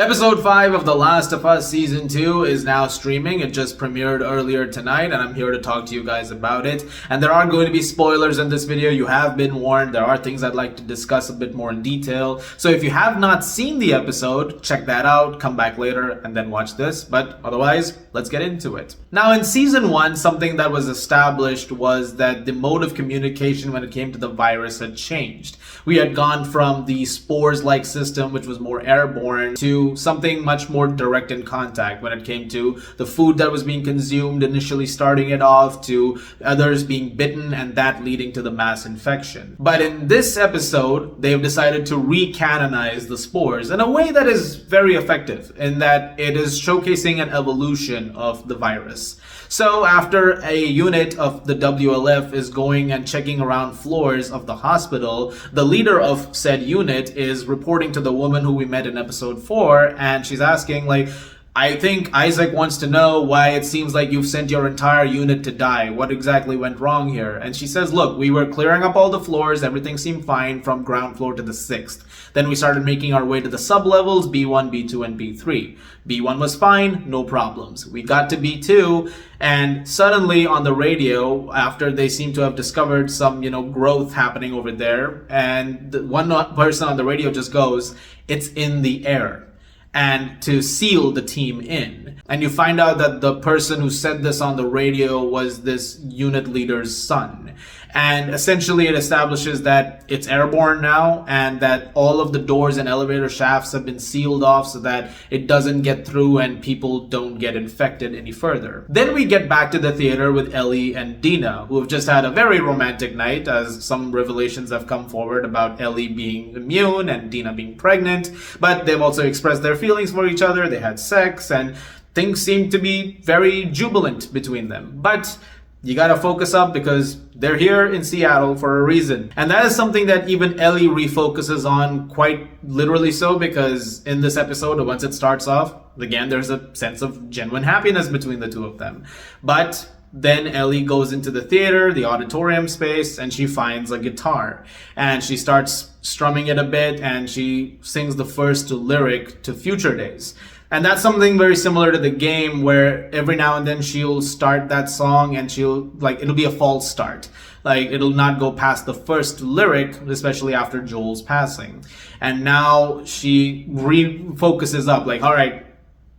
Episode 5 of The Last of Us Season 2 is now streaming. It just premiered earlier tonight, and I'm here to talk to you guys about it. And there are going to be spoilers in this video. You have been warned. There are things I'd like to discuss a bit more in detail. So if you have not seen the episode, check that out, come back later, and then watch this. But otherwise, let's get into it. Now, in Season 1, something that was established was that the mode of communication when it came to the virus had changed. We had gone from the spores-like system, which was more airborne, to something much more direct in contact when it came to the food that was being consumed, initially starting it off, to others being bitten and that leading to the mass infection. But in this episode, they've decided to recanonize the spores in a way that is very effective, in that it is showcasing an evolution of the virus. So after a unit of the WLF is going and checking around floors of the hospital, the leader of said unit is reporting to the woman who we met in episode 4, and she's asking, like, I think Isaac wants to know why it seems like you've sent your entire unit to die. What exactly went wrong here? And she says, look, we were clearing up all the floors. Everything seemed fine from ground floor to the 6th. Then we started making our way to the sub-levels, B1, B2, and B3. B1 was fine, no problems. We got to B2, and suddenly on the radio, after they seem to have discovered some, growth happening over there, and the one person on the radio just goes, it's in the air. And to seal the team in. And you find out that the person who said this on the radio was this unit leader's son. And essentially it establishes that it's airborne now, and that all of the doors and elevator shafts have been sealed off so that it doesn't get through and people don't get infected any further. Then we get back to the theater with Ellie and Dina, who have just had a very romantic night, as some revelations have come forward about Ellie being immune and Dina being pregnant. But they've also expressed their feelings for each other. They had sex, and things seem to be very jubilant between them. But you gotta focus up, because they're here in Seattle for a reason. And that is something that even Ellie refocuses on, quite literally so, because in this episode, once it starts off, again, there's a sense of genuine happiness between the two of them. But then Ellie goes into the theater, the auditorium space, and she finds a guitar. And she starts strumming it a bit, and she sings the first lyric to Future Days. And that's something very similar to the game, where every now and then she'll start that song and it'll be a false start. Like, it'll not go past the first lyric, especially after Joel's passing. And now she refocuses up, like, all right,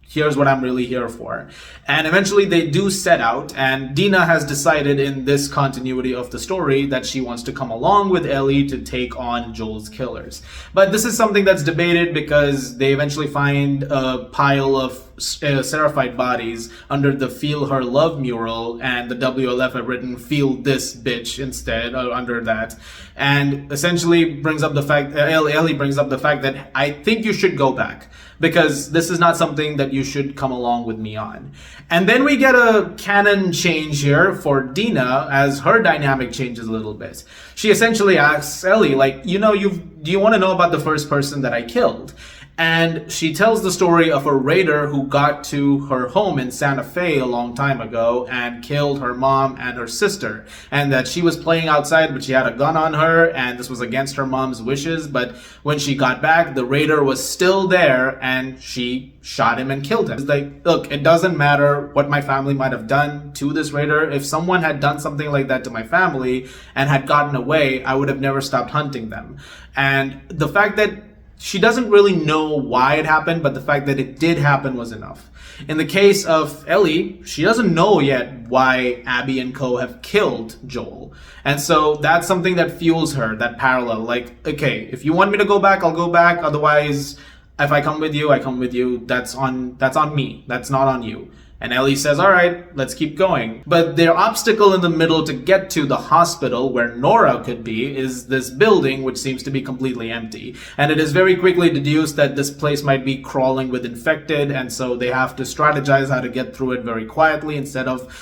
here's what I'm really here for. And eventually they do set out, and Dina has decided in this continuity of the story that she wants to come along with Ellie to take on Joel's killers. But this is something that's debated, because they eventually find a pile of Seraphite bodies under the Feel Her Love mural, and the WLF have written Feel This Bitch instead under that. And essentially brings up the fact, Ellie brings up the fact that I think you should go back, because this is not something that you should come along with me on. And then we get a canon change here for Dina, as her dynamic changes a little bit. She essentially asks Ellie, like, do you want to know about the first person that I killed? And she tells the story of a raider who got to her home in Santa Fe a long time ago and killed her mom and her sister. And that she was playing outside, but she had a gun on her, and this was against her mom's wishes. But when she got back, the raider was still there, and she shot him and killed him. It's like, look, it doesn't matter what my family might have done to this raider. If someone had done something like that to my family and had gotten away, I would have never stopped hunting them. And the fact that she doesn't really know why it happened, but the fact that it did happen was enough. In the case of Ellie, she doesn't know yet why Abby and co have killed Joel. And so that's something that fuels her, that parallel. Like, okay, if you want me to go back, I'll go back. Otherwise, if I come with you, I come with you. That's on me. That's not on you. And Ellie says, all right, let's keep going. But their obstacle in the middle to get to the hospital where Nora could be is this building, which seems to be completely empty. And it is very quickly deduced that this place might be crawling with infected, and so they have to strategize how to get through it very quietly instead of,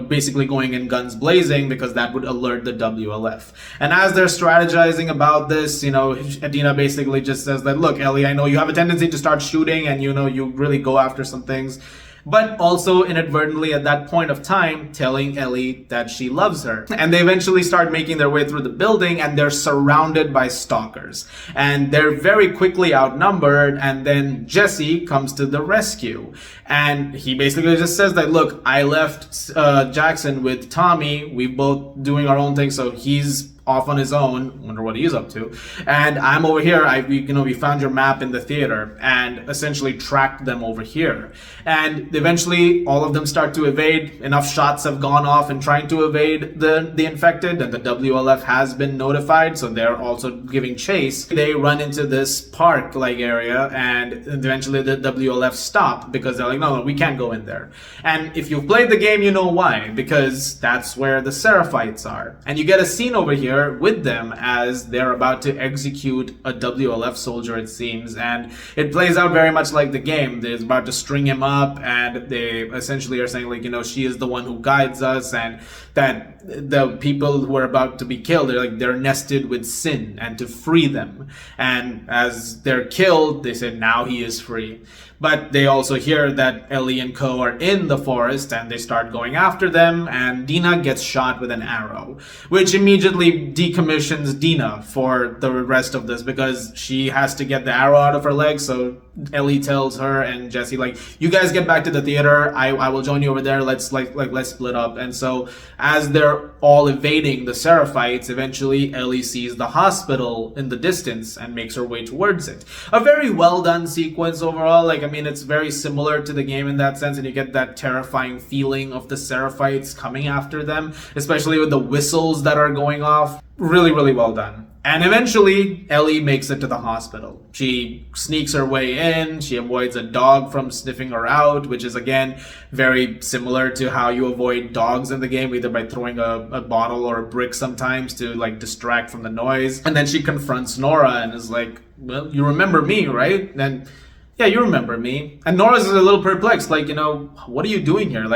basically going in guns blazing, because that would alert the WLF. And as they're strategizing about this, Dina basically just says that, look, Ellie, I know you have a tendency to start shooting, and you really go after some things. but also inadvertently at that point of time telling Ellie that she loves her. And they eventually start making their way through the building, and they're surrounded by stalkers. And they're very quickly outnumbered, and then Jesse comes to the rescue. And he basically just says that, look, I left Jackson with Tommy. We both doing our own thing, so he's off on his own. Wonder what he's up to. And I'm over here. We found your map in the theater and essentially tracked them over here. And eventually all of them start to evade. Enough shots have gone off in trying to evade the infected, and the WLF has been notified, so they're also giving chase. They run into this park-like area, and eventually the WLF stop because they're like, no, we can't go in there. And if you've played the game, you know why. Because that's where the Seraphites are. And you get a scene over here with them as they're about to execute a WLF soldier, it seems, and it plays out very much like the game. They're about to string him up, and they essentially are saying, like, she is the one who guides us, and that the people who are about to be killed, they're nested with sin, and to free them. And as they're killed, they said now he is free. But they also hear that Ellie and co are in the forest, and they start going after them, and Dina gets shot with an arrow, which immediately decommissions Dina for the rest of this, because she has to get the arrow out of her leg. So Ellie tells her and Jesse, like, you guys get back to the theater, I will join you over there, let's split up. And so as they're all evading the Seraphites, eventually Ellie sees the hospital in the distance and makes her way towards it. A very well done sequence overall. It's very similar to the game in that sense, and you get that terrifying feeling of the Seraphites coming after them, especially with the whistles that are going off. Really, really well done. And eventually, Ellie makes it to the hospital. She sneaks her way in. She avoids a dog from sniffing her out, which is, again, very similar to how you avoid dogs in the game, either by throwing a bottle or a brick sometimes to, distract from the noise. And then she confronts Nora and is like, well, you remember me, right? And yeah, you remember me. And Nora's a little perplexed, what are you doing here?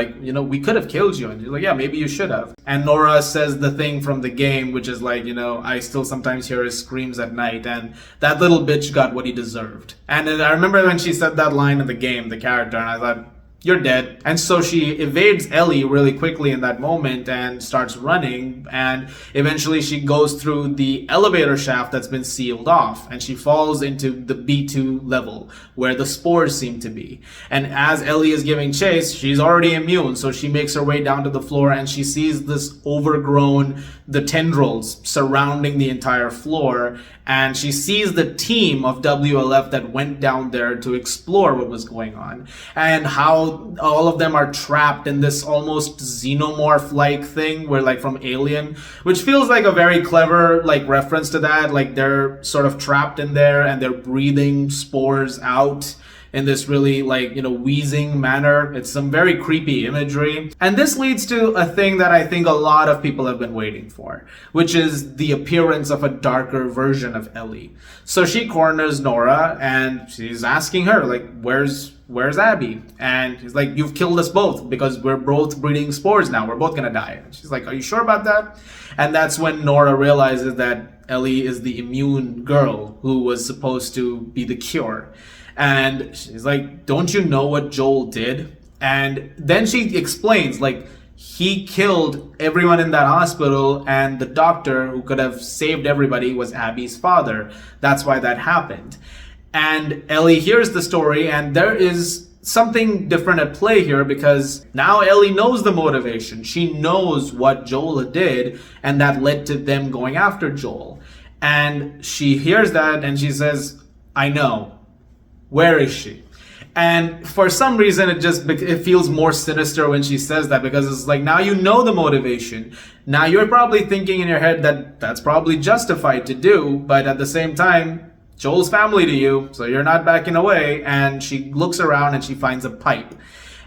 We could have killed you. And you're like, yeah, maybe you should have. And Nora says the thing from the game, which is I still sometimes hear his screams at night, and that little bitch got what he deserved. And I remember when she said that line in the game, the character, and I thought, you're dead. And so she evades Ellie really quickly in that moment and starts running, and eventually she goes through the elevator shaft that's been sealed off, and she falls into the B2 level where the spores seem to be. And as Ellie is giving chase, she's already immune, so she makes her way down to the floor, and she sees this overgrown, the tendrils surrounding the entire floor, and she sees the team of WLF that went down there to explore what was going on, and how all of them are trapped in this almost xenomorph-like thing, where from Alien, which feels like a very clever reference to that. They're sort of trapped in there and they're breathing spores out in this really wheezing manner. It's some very creepy imagery. And this leads to a thing that I think a lot of people have been waiting for, which is the appearance of a darker version of Ellie. So she corners Nora and she's asking her, where's Abby? And he's like, you've killed us both because we're both breeding spores now. We're both gonna die. And she's like, are you sure about that? And that's when Nora realizes that Ellie is the immune girl who was supposed to be the cure. And she's like, don't you know what Joel did? And then she explains, he killed everyone in that hospital, and the doctor who could have saved everybody was Abby's father. That's why that happened. And Ellie hears the story, and there is something different at play here, because now Ellie knows the motivation. She knows what Joel did, and that led to them going after Joel. And she hears that, and she says, I know. Where is she? And for some reason, it feels more sinister when she says that, because it's now you know the motivation. Now you're probably thinking in your head that that's probably justified to do, but at the same time, Joel's family to you, so you're not backing away. And she looks around and she finds a pipe.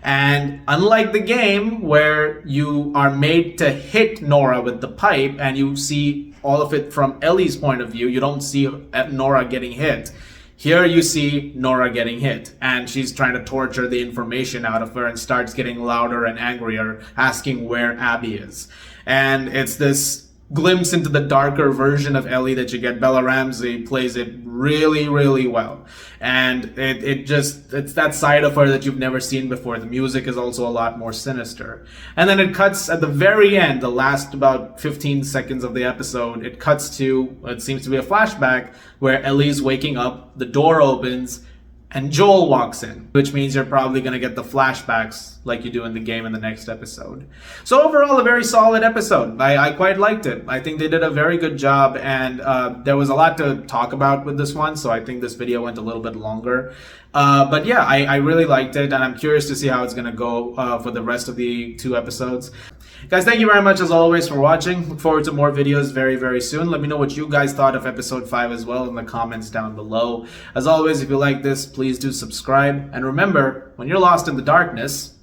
And unlike the game where you are made to hit Nora with the pipe and you see all of it from Ellie's point of view, you don't see Nora getting hit. Here you see Nora getting hit, and she's trying to torture the information out of her and starts getting louder and angrier, asking where Abby is. And it's this glimpse into the darker version of Ellie that you get. Bella Ramsey plays it really, really well. And it's that side of her that you've never seen before. The music is also a lot more sinister. And then it cuts at the very end, the last about 15 seconds of the episode, it cuts to what seems to be a flashback where Ellie's waking up, the door opens, and Joel walks in, which means you're probably going to get the flashbacks like you do in the game in the next episode. So overall, a very solid episode. I quite liked it. I think they did a very good job, and there was a lot to talk about with this one, so I think this video went a little bit longer. But yeah, I really liked it, and I'm curious to see how it's going to go for the rest of the 2 episodes. Guys, thank you very much as always for watching. Look forward to more videos very, very soon. Let me know what you guys thought of episode 5 as well in the comments down below. As always, if you like this, please do subscribe. And remember, when you're lost in the darkness,